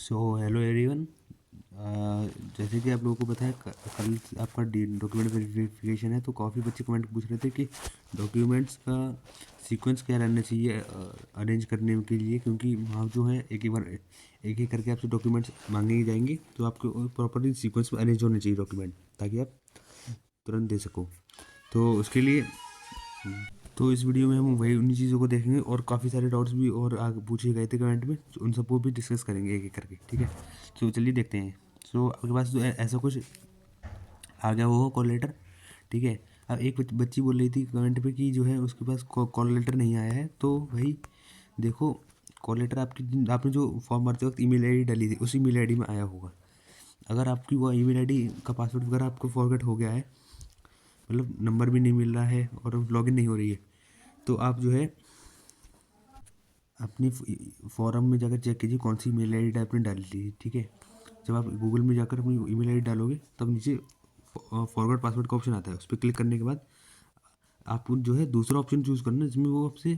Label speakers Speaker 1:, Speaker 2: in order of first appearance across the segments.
Speaker 1: So hello everyone. जैसे कि आप लोगों को पता है कल आपका डॉक्यूमेंट वेरिफिकेशन है, तो काफ़ी बच्चे कमेंट पूछ रहे थे कि डॉक्यूमेंट्स का सीक्वेंस क्या रहना चाहिए अरेंज करने के लिए, क्योंकि वहाँ जो है एक एक करके आपसे डॉक्यूमेंट्स मांगे जाएंगे, तो आपको प्रॉपरली सीक्वेंस में अरेंज होने चाहिए डॉक्यूमेंट, ताकि आप तुरंत दे सको। तो उसके लिए तो इस वीडियो में हम वही उन्हीं चीज़ों को देखेंगे, और काफ़ी सारे डाउट्स भी और आगे पूछे गए थे कमेंट में, तो उन सबको भी डिस्कस करेंगे एक एक करके, ठीक है। तो चलिए देखते हैं। सो आपके पास तो ऐसा कुछ आ गया वो कॉल लेटर, ठीक है। अब एक बच्ची बोल रही थी कमेंट पे कि जो है उसके पास कॉल लेटर नहीं आया है, तो भाई देखो, कॉल लेटर आपने जो फॉर्म भरते वक्त ईमेल आईडी डाली थी, उसी ईमेल आईडी में आया होगा। अगर आपकी वो ईमेल आईडी का पासवर्ड वगैरह आपको फॉरगेट हो गया है, मतलब नंबर भी नहीं मिल रहा है और लॉगिन नहीं हो रही है, तो आप जो है अपनी फॉरम में जाकर चेक कीजिए कौन सी ईमेल आईडी आपने डाली थी, ठीक है। जब आप गूगल में जाकर अपनी ईमेल आईडी डालोगे, तब नीचे फॉरवर्ड पासवर्ड का ऑप्शन आता है, उस पर क्लिक करने के बाद आप जो है दूसरा ऑप्शन चूज़ करना, जिसमें वो आपसे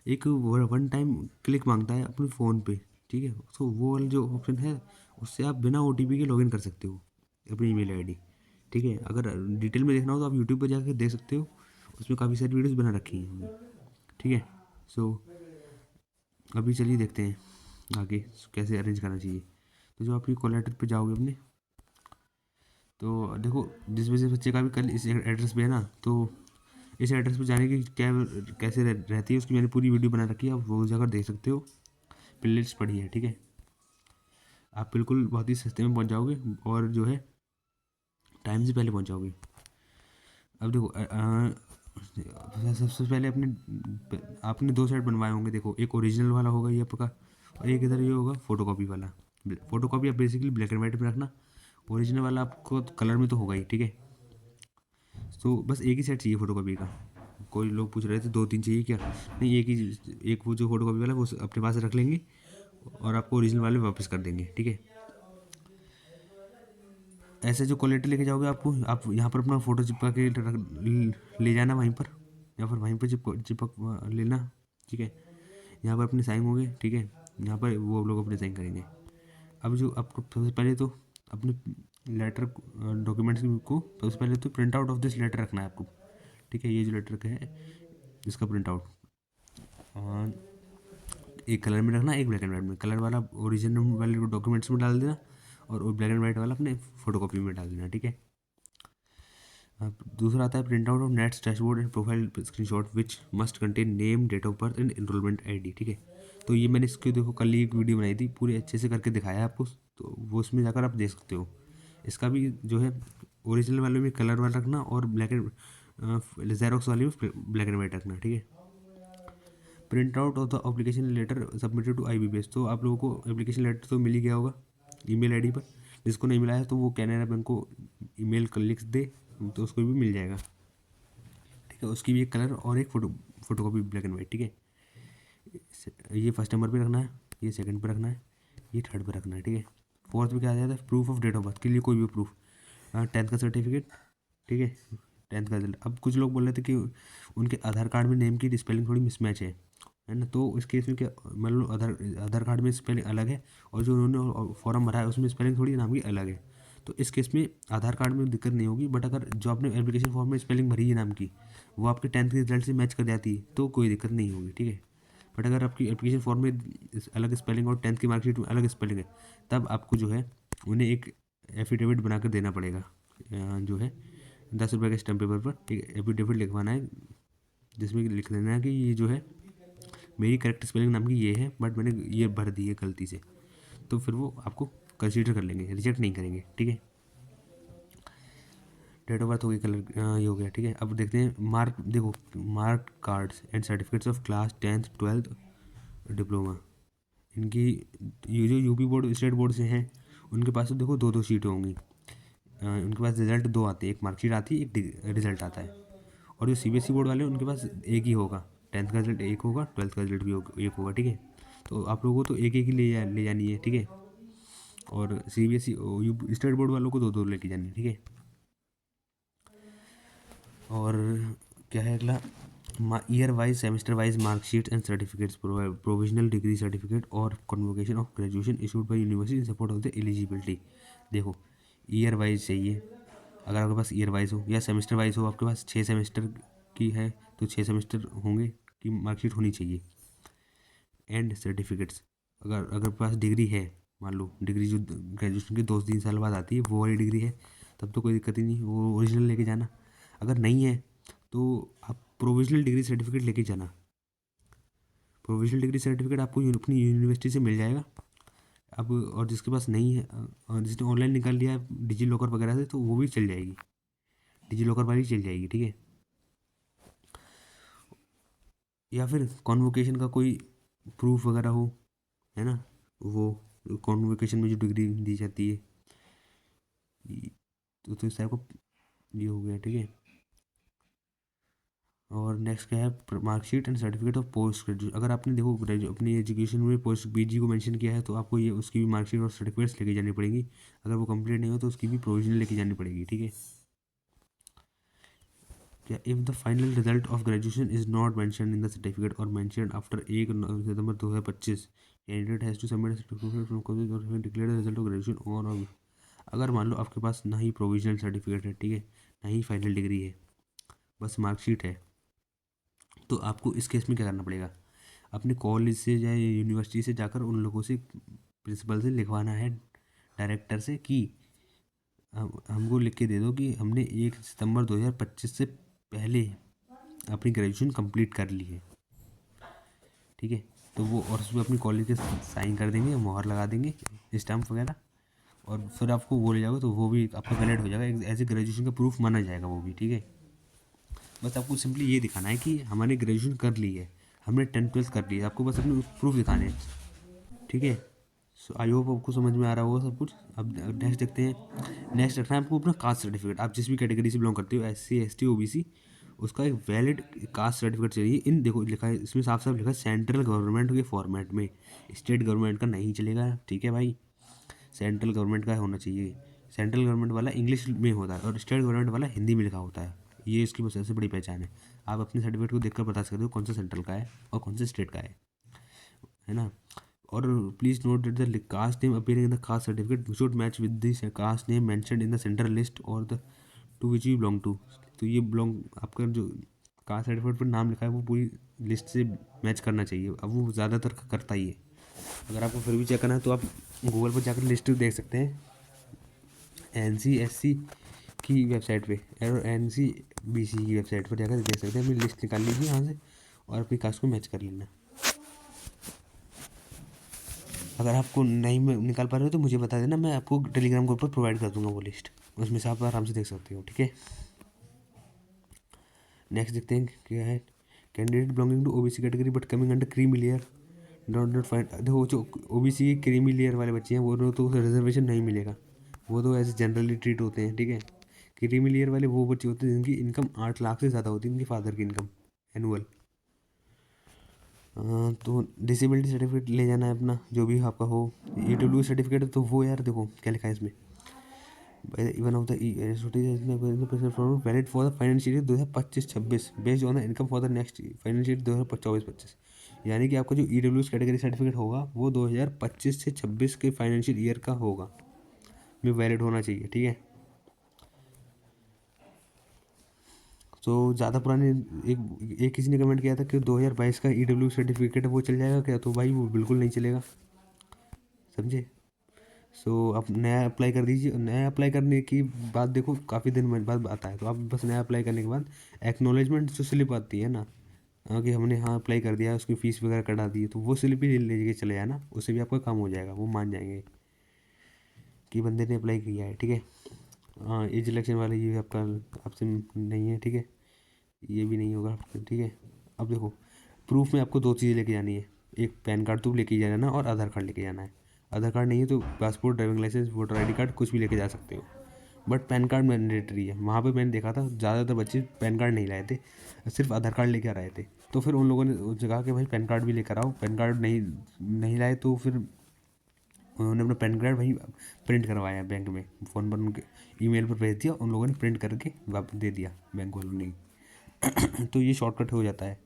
Speaker 1: एक वन टाइम क्लिक मांगता है अपने फ़ोन पे, ठीक है। तो वो वाला जो ऑप्शन है, उससे आप बिना ओटीपी के लॉगिन कर सकते हो अपनी ईमेल आईडी, ठीक है। अगर डिटेल में देखना हो तो आप यूट्यूब पर जाकर देख सकते हो, उसमें काफ़ी सारी वीडियोस बना रखी हैं हमने, ठीक है। सो अभी चलिए देखते हैं आगे कैसे अरेंज करना चाहिए। तो जो आपकी कॉल लेटर पे जाओगे अपने, तो देखो जिस वजह से बच्चे का भी कल इस एड्रेस पे है ना, तो इस एड्रेस पे जाने की क्या कैसे रहती है, उसकी मैंने पूरी वीडियो बना रखी है, आप वो जाकर देख सकते हो, प्लेलिस्ट पड़ी है, ठीक है। आप बिल्कुल बहुत ही सस्ते में पहुंच जाओगे, और जो है टाइम से पहले पहुंच जाओगे। अब देखो सबसे पहले आपने दो सेट बनवाए होंगे, देखो एक ओरिजिनल वाला होगा ये आपका, और एक इधर ये होगा फोटो कॉपी वाला। फोटो कॉपी आप बेसिकली ब्लैक एंड वाइट में रखना, ओरिजिनल वाला आपको कलर में तो होगा ही, ठीक है। तो बस एक ही सेट चाहिए फोटो कॉपी का। कोई लोग पूछ रहे थे दो तीन चाहिए क्या, नहीं, एक ही, एक वो जो फोटो कॉपी वाला वो अपने पास रख लेंगे, और आपको ओरिजिनल वाले वापस कर देंगे, ठीक है। ऐसे जो क्वालिटी लेके जाओगे, आप यहाँ पर अपना फ़ोटो चिपका के ले जाना वहीं पर, या फिर वहीं पर चिपक लेना, ठीक है। यहाँ पर अपने साइन होंगे, ठीक है। यहाँ पर वो लोग अपने साइन करेंगे। अब जो आपको सबसे पहले तो अपने लेटर डॉक्यूमेंट्स को सबसे पहले तो print out of this letter रखना है आपको, ठीक है। ये जो लेटर का है, इसका प्रिंट आउट एक कलर में रखना, एक ब्लैक एंड वाइट में। कलर वाला ओरिजिनल वाले डॉक्यूमेंट्स में डाल देना, और ब्लैक एंड वाइट वाला अपने फोटो कॉपी में डाल देना, ठीक है। अब दूसरा आता है print out of NATS dashboard and profile screenshot which must contain name, date of birth and enrolment ID, ठीक है। तो ये मैंने इसके देखो कल ही एक वीडियो बनाई थी, पूरे अच्छे से करके दिखाया है आपको, तो वो उसमें जाकर आप देख सकते हो। इसका भी जो है ओरिजिनल वाले में कलर वाला रखना, और ब्लैक एंड जेरोक्स वाले में ब्लैक एंड वाइट रखना, ठीक है। Print out of the application letter submitted to IBPS, तो आप लोगों को एप्लीकेशन लेटर तो मिल ही गया होगा ईमेल आईडी पर। जिसको नहीं मिला है तो वो कैनरा बैंक को ईमेल कर लिख दे, तो उसको भी मिल जाएगा, ठीक है। उसकी भी एक कलर और एक photo copy black and white, ठीक है। ये फर्स्ट नंबर पे रखना है, ये सेकंड पे रखना है, ये थर्ड पे रखना है, ठीक है। फोर्थ पे क्या आ जाता है, proof of date of birth के लिए कोई भी प्रूफ, 10th का सर्टिफिकेट, ठीक है, 10th का रिजल्ट। अब कुछ लोग बोल रहे थे कि उनके आधार कार्ड में नेम की स्पेलिंग थोड़ी मिसमैच है ना, तो इस केस में क्या, मतलब आधार कार्ड में स्पेलिंग अलग है, और जो उन्होंने फॉर्म भरा है उसमें स्पेलिंग थोड़ी नाम की अलग है। तो इस केस में आधार कार्ड में दिक्कत नहीं होगी, बट अगर जो आपने एप्लीकेशन फॉर्म में स्पेलिंग भरी है नाम की, वो आपके 10th के रिजल्ट से मैच कर जाती है, तो कोई दिक्कत नहीं होगी, ठीक है। बट अगर आपकी एप्लीकेशन फॉर्म में अलग स्पेलिंग और 10th की मार्कशीट में अलग स्पेलिंग है, तब आपको जो है उन्हें एक एफिडेविट बना कर देना पड़ेगा, जो है 10 रुपये के स्टैम्प पेपर पर एक एफिडेविट लिखवाना है, जिसमें लिख देना है कि ये जो है मेरी करेक्ट स्पेलिंग नाम की ये है, बट मैंने ये भर दी है गलती से, तो फिर वो आपको कंसीडर कर लेंगे, रिजेक्ट नहीं करेंगे, ठीक है। डेट ऑफ बर्थ हो गई, कलर ये हो गया, ठीक है। अब देखते हैं मार्क, देखो mark cards and certificates of class 10th 12th diploma, इनकी ये जो यूपी बोर्ड स्टेट बोर्ड से हैं, उनके पास तो देखो दो दो सीटें होंगी। उनके पास रिजल्ट दो आते हैं, एक मार्कशीट आती है, एक रिजल्ट आता है। और जो CBSE बोर्ड वाले हैं, उनके पास एक ही होगा, 10th का रिजल्ट एक होगा, 12th का रिजल्ट भी एक होगा, ठीक है। तो आप लोगों को तो एक एक ही ले जानी है, ठीक है। और CBSE स्टेट बोर्ड वालों को दो दो लेके जानी है, ठीक है। और क्या है अगला, year wise, semester wise marksheet and certificates, provisional degree certificate और convocation of graduation issued by university in support of the eligibility. देखो, ईयर वाइज चाहिए, अगर आपके पास ईयर वाइज हो या सेमेस्टर वाइज हो, आपके पास 6 सेमेस्टर की है तो 6 सेमेस्टर होंगे की मार्कशीट होनी चाहिए। एंड सर्टिफिकेट्स, अगर पास डिग्री है, मान लो डिग्री जो ग्रेजुएशन के 2-3 साल बाद आती है वो वाली डिग्री है, तब तो कोई दिक्कत ही नहीं, वो ओरिजिनल लेके जाना। अगर नहीं है तो आप प्रोविजनल डिग्री सर्टिफिकेट लेके जाना। प्रोविजनल डिग्री सर्टिफिकेट आपको अपनी यूनिवर्सिटी से मिल जाएगा। अब और जिसके पास नहीं है और जिसने ऑनलाइन निकाल लिया है डिजी लॉकर वगैरह से, तो वो भी चल जाएगी, डिजी लॉकर वाली चल जाएगी, ठीक है। या फिर कॉन्वोकेशन का कोई प्रूफ वगैरह हो, है ना, वो कॉन्वोकेशन में जो डिग्री दी जाती है, तो इस टाइप का ये हो गया, ठीक है। और नेक्स्ट क्या है, marksheet and certificate of post graduate. अगर आपने देखो अपनी एजुकेशन में पोस्ट पीजी को मेंशन किया है तो आपको ये उसकी भी मार्कशीट और सर्टिफिकेट्स लेके जानी पड़ेगी। अगर वो कंप्लीट नहीं हो तो उसकी भी प्रोविजनल लेके जानी पड़ेगी, ठीक है। क्या, if the final result of graduation is not mention in the certificate or mention after 1 September 2025, candidate has to submit declare the result of graduation और। अगर मान लो आपके पास ना ही प्रोविजनल सर्टिफिकेट है, ठीक है, ना ही फाइनल डिग्री है, बस मार्कशीट है, तो आपको इस केस में क्या करना पड़ेगा, अपने कॉलेज से या यूनिवर्सिटी से जाकर उन लोगों से, प्रिंसिपल से लिखवाना है, डायरेक्टर से, कि हमको लिख के दे दो कि हमने 1 सितंबर 2025 से पहले अपनी ग्रेजुएशन कंप्लीट कर ली है, ठीक है। तो वो और उसमें अपनी कॉलेज के साइन कर देंगे, मोहर लगा देंगे, स्टैम्प वगैरह, और फिर आपको वो ले जाओगे तो वो भी आपका वैलिड हो जाएगा, एज ए ग्रेजुएशन का प्रूफ माना जाएगा वो भी, ठीक है। बस आपको सिंपली ये दिखाना है कि हमने ग्रेजुएशन कर ली है, हमने 10th-12th कर ली है, आपको बस अपने प्रूफ दिखाने हैं, ठीक है। सो आई होप आपको समझ में आ रहा होगा सब कुछ। अब नेक्स्ट देखते हैं। नेक्स्ट रखना है आपको अपना कास्ट सर्टिफिकेट। आप जिस भी कैटेगरी से बिलोंग करते हो, SC ST OBC, उसका एक वैलिड कास्ट सर्टिफिकेट चाहिए। इन देखो लिखा है, इसमें साफ साफ लिखा है सेंट्रल गवर्नमेंट के फॉर्मेट में, स्टेट गवर्नमेंट का नहीं चलेगा, ठीक है भाई, सेंट्रल गवर्नमेंट का होना चाहिए। सेंट्रल गवर्नमेंट वाला इंग्लिश में होता है और स्टेट गवर्नमेंट वाला हिंदी में लिखा होता है, ये इसकी सबसे बड़ी पहचान है। आप अपने सर्टिफिकेट को देखकर बता सकते हो कौन सा सेंट्रल का है और कौन सा स्टेट का है ना। और please note that the caste name appearing in the caste certificate should match with the caste name mentioned in the central list or the to which you belong to. तो ये बिलोंग, आपका जो caste certificate पर नाम लिखा है वो पूरी लिस्ट से मैच करना चाहिए। अब वो ज़्यादातर करता ही है। अगर आपको फिर भी चेक करना है तो आप गूगल पर जाकर लिस्ट देख सकते हैं, NC/SC की वेबसाइट पे और NC/BC की वेबसाइट पर जाकर देख सकते हैं। अपनी लिस्ट निकाल लीजिए यहाँ से और अपनी कास्ट को मैच कर लेना। अगर आपको नहीं निकाल पा रहे हो तो मुझे बता देना, मैं आपको टेलीग्राम ग्रुप पर प्रोवाइड कर दूंगा वो लिस्ट, उसमें से आप आराम से देख सकते हो, ठीक है। नेक्स्ट देखते हैं क्या है। Candidate belonging to OBC category but coming under creamy layer don't not find. देखो जो OBC की क्रीमी लेयर वाले बच्चे हैं वो तो रिजर्वेशन नहीं मिलेगा, वो तो ऐसे जनरली ट्रीट होते हैं, ठीक है। क्रीमी लेयर वाले वो बच्चे होते हैं जिनकी इनकम 8 लाख से ज़्यादा होती है, उनके फादर की इनकम एनुअल। तो डिसेबिलिटी सर्टिफिकेट ले जाना है अपना, जो भी आपका हो। EW सर्टिफिकेट तो वो यार देखो क्या लिखा है इसमें, one of the valid for the financial year 2025-26 based on the income for the next financial 2024-25। यानी कि आपका जो EW कैटेगरी सर्टिफिकेट होगा वो 2025 से 26 के फाइनेंशियल ईयर का होगा, में वैलिड होना चाहिए, ठीक है। तो ज़्यादा पुराने एक किसी ने कमेंट किया था कि 2022 का EW सर्टिफिकेट है वो चल जाएगा क्या, तो भाई वो बिल्कुल नहीं चलेगा, समझे। सो आप नया अप्लाई कर दीजिए। नया अप्लाई करने की बाद देखो काफ़ी दिन बाद आता है, तो आप बस नया अप्लाई करने के बाद एक्नॉलेजमेंट जो स्लिप आती है ना, कि हमने हाँ अप्लाई कर दिया, उसकी फ़ीस वगैरह कटा दी, तो वो स्लिप ही ले के चले जाना, उससे भी आपका काम हो जाएगा, वो मान जाएंगे कि बंदे ने अप्लाई किया है, ठीक है। हाँ, एज इलेक्शन वाले ये आपका आपसे नहीं है, ठीक है, ये भी नहीं होगा, ठीक है। अब देखो प्रूफ में आपको 2 चीज़ें लेके जानी है, एक पैन कार्ड तो लेके जाना और आधार कार्ड लेके जाना है। आधार कार्ड नहीं है तो passport, driving licence, voter ID card कुछ भी लेके जा सकते हो, बट पैन कार्ड मैंडेटरी है। वहाँ पे मैंने देखा था ज़्यादातर बच्चे पैन कार्ड नहीं लाए थे, सिर्फ आधार कार्ड लेके आ रहे थे। तो फिर उन लोगों ने कहा कि भाई पैन कार्ड भी लेकर आओ। पैन कार्ड नहीं लाए तो फिर उन्होंने अपना पैन कार्ड वहीं प्रिंट करवाया बैंक में, फ़ोन पर उनके ईमेल पर भेज दिया, उन लोगों ने प्रिंट करके वापस दे दिया बैंक वालों ने। तो ये शॉर्टकट हो जाता है।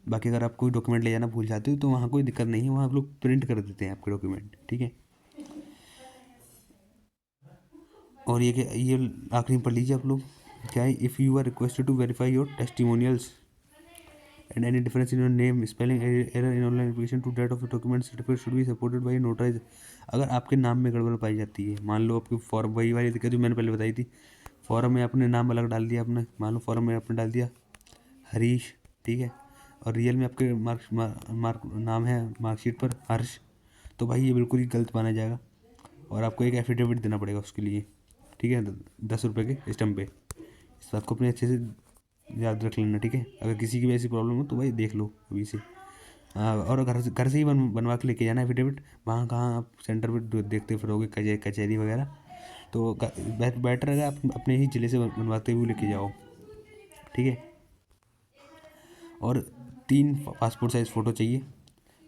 Speaker 1: बाकी अगर आप कोई डॉक्यूमेंट ले जाना भूल जाते हो तो वहाँ कोई दिक्कत नहीं है, वहाँ आप लोग प्रिंट कर देते हैं आपके डॉक्यूमेंट, ठीक है। और ये आखिरी में पढ़ लीजिए आप लोग, क्या है, if you are requested to verify your testimonials and any difference in your name, spelling error in online application to that of the document certificate should be supported by notarized। अगर आपके नाम में गड़बड़ पाई जाती है, मान लो आपकी फॉर्म वही वाली दिक्कत जो मैंने पहले बताई थी, फॉर्म में आपने नाम अलग डाल दिया, आपने मान लो फॉर्म में आपने डाल दिया हरीश, ठीक है, और रियल में आपके मार्क नाम है मार्कशीट पर हर्ष, तो भाई ये बिल्कुल ही गलत माना जाएगा और आपको एक एफिडेविट देना पड़ेगा उसके लिए, ठीक है, 10 रुपये के स्टम्प पे। इस बात को अपने अच्छे से याद रख लेना, ठीक है। अगर किसी की भी ऐसी प्रॉब्लम हो तो भाई देख लो अभी से। और घर से ही बनवा के लेके जाना एफिडेविट, वहाँ कहाँ आप सेंटर पर देखते फिरोगे कचहरी वगैरह, तो बेटर है आप अपने ही ज़िले से बनवाते हुए लेके जाओ, ठीक है। और 3 पासपोर्ट साइज़ फ़ोटो चाहिए,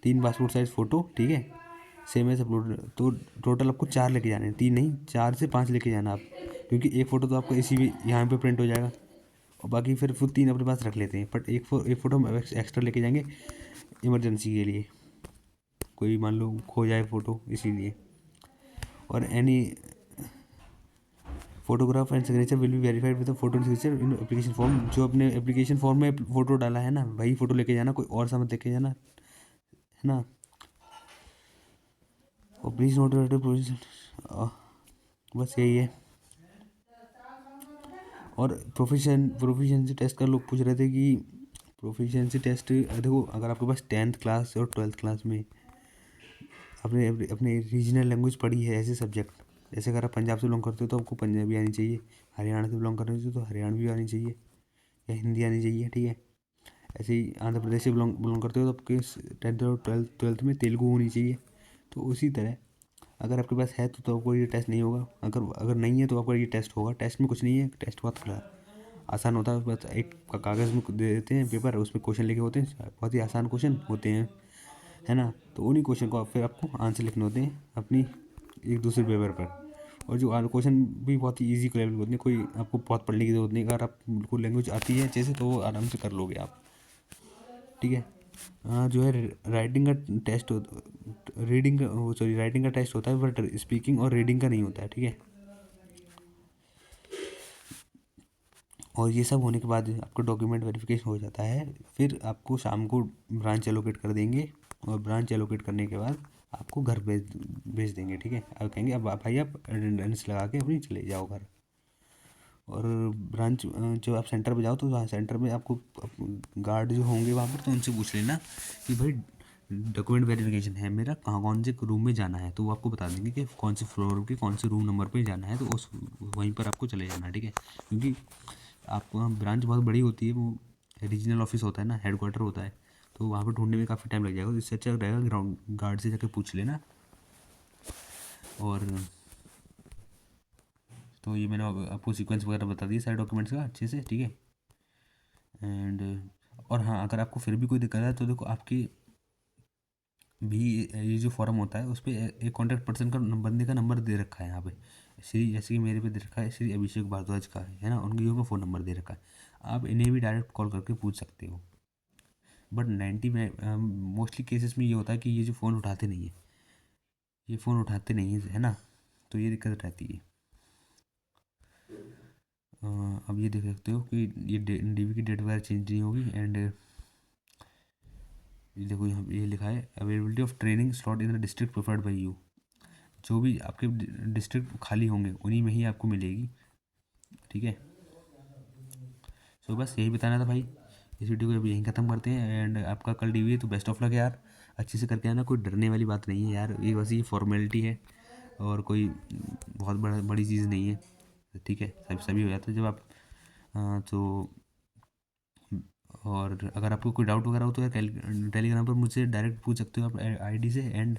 Speaker 1: 3 पासपोर्ट साइज़ फ़ोटो, ठीक है, सेम एज अपलोड। तो टोटल आपको 4 लेके जाने हैं, 3 नहीं 4 से 5 लेके जाना आप, क्योंकि एक फ़ोटो तो आपको इसी भी यहाँ पे प्रिंट हो जाएगा और बाकी फिर 3 अपने पास रख लेते हैं। बट एक फ़ोटो हम एक्स्ट्रा लेके जाएंगे इमरजेंसी के लिए, कोई मान लो खो जाए फ़ोटो, इसीलिए। और any photograph and signature will be verified with photo signature in application form. जो अपने एप्लीकेशन फॉर्म में फ़ोटो डाला है ना, वही फ़ोटो लेके जाना, कोई और सा मत लेके जाना, है ना। और प्लीज़ नोट बस यही है। और प्रोफिशिएंसी टेस्ट का लोग पूछ रहे थे कि प्रोफिशिएंसी टेस्ट, देखो अगर आपके पास 10th क्लास और 12th क्लास में अपने अपने रीजनल लैंग्वेज पढ़ी है, ऐसे सब्जेक्ट, जैसे अगर आप पंजाब से बिलोंग करते हो तो आपको पंजाबी आनी चाहिए, हरियाणा से बिलोंग कर रहे हो तो हरियाणवी आनी चाहिए या हिंदी आनी चाहिए, ठीक है। ऐसे ही आंध्र प्रदेश से बिलोंग करते हो तो आपके 10th और 12th में तेलुगु होनी चाहिए। तो उसी तरह अगर आपके पास है तो आपको ये टेस्ट नहीं होगा, अगर अगर नहीं है तो आपका ये टेस्ट होगा। टेस्ट में कुछ नहीं है, टेस्ट बहुत आसान होता है, बस एक कागज़ में दे देते हैं पेपर, उसमें क्वेश्चन लिखे होते हैं, बहुत ही आसान क्वेश्चन होते हैं, है ना। तो उन्हीं क्वेश्चन को फिर आपको आंसर लिखने होते हैं अपनी एक दूसरे पेपर पर। और जो क्वेश्चन भी बहुत ही ईजी लेवल के होते हैं, कोई आपको बहुत पढ़ने की ज़रूरत नहीं, अगर आपको लैंग्वेज आती है अच्छे से तो वो आराम से कर लोगे आप, ठीक है। जो है राइटिंग का टेस्ट रीडिंग का, वो सॉरी राइटिंग का टेस्ट होता है, बट स्पीकिंग और रीडिंग का नहीं होता है, ठीक है। और ये सब होने के बाद आपका डॉक्यूमेंट वेरिफिकेशन हो जाता है, फिर आपको शाम को ब्रांच एलोकेट कर देंगे और ब्रांच एलोकेट करने के बाद आपको घर भेज देंगे, ठीक है। अब कहेंगे अब भाई आप अटेंडेंस लगा के अपनी चले जाओ घर। और ब्रांच जब आप सेंटर पे जाओ तो वहाँ सेंटर में आपको गार्ड जो होंगे वहाँ पर, तो उनसे पूछ लेना कि भाई डॉक्यूमेंट वेरिफिकेशन है मेरा, कहाँ कौन से रूम में जाना है, तो वो आपको बता देंगे कि कौन से फ्लोर के कौन से रूम नंबर पे जाना है, तो उस वहीं पर आपको चले जाना, ठीक है। क्योंकि आपको वहाँ ब्रांच बहुत बड़ी होती है, वो रीजनल ऑफिस होता है ना, हेडक्वार्टर होता है, तो वहाँ पर ढूंढने में काफ़ी टाइम लग जाएगा, तो इससे अच्छा रहेगा ग्राउंड गार्ड से जाकर पूछ लेना। और तो ये मैंने आपको सीक्वेंस वगैरह बता दिया सारे डॉक्यूमेंट्स का अच्छे से, ठीक है। एंड और हाँ, अगर आपको फिर भी कोई दिक्कत है तो देखो आपकी भी ये जो फॉर्म होता है उस पर एक कॉन्टैक्ट पर्सन का बंदे का नंबर दे रखा है यहाँ पे, श्री, जैसे कि मेरे पे दे रखा है श्री अभिषेक भारद्वाज का है ना, उनके का फ़ोन नंबर दे रखा है, आप इन्हें भी डायरेक्ट कॉल करके पूछ सकते हो। बट 90 में मोस्टली केसेस में ये होता है कि ये जो फ़ोन उठाते नहीं है, ये फ़ोन उठाते नहीं है ना, तो ये दिक्कत रहती है। अब ये देख सकते हो कि ये डीवी की डेट वगैरह चेंज नहीं होगी। एंड ये देखो यहाँ ये लिखा है availability of training slot in the district preferred by you, जो भी आपके डिस्ट्रिक्ट खाली होंगे उन्हीं में ही आपको मिलेगी, ठीक है। सो बस यही बताना था भाई, इस वीडियो को अभी यहीं ख़त्म करते हैं। एंड आपका कल डीवी है तो बेस्ट ऑफ लक यार, अच्छे से करके आना, कोई डरने वाली बात नहीं है यार, ये बस ये फॉर्मेलिटी है और कोई बहुत बड़ी चीज़ नहीं है, ठीक है। सभी हो जाता है जब आप तो। और अगर आपको कोई डाउट वगैरह हो तो यार टेलीग्राम पर मुझसे डायरेक्ट पूछ सकते हो आप आईडी से। एंड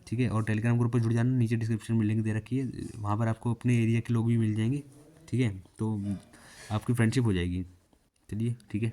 Speaker 1: ठीक है, और टेलीग्राम ग्रुप पर जुड़ जाना, नीचे डिस्क्रिप्शन में लिंक दे रखी है, वहाँ पर आपको अपने एरिया के लोग भी मिल जाएंगे, ठीक है, तो आपकी फ्रेंडशिप हो जाएगी। चलिए ठीक है।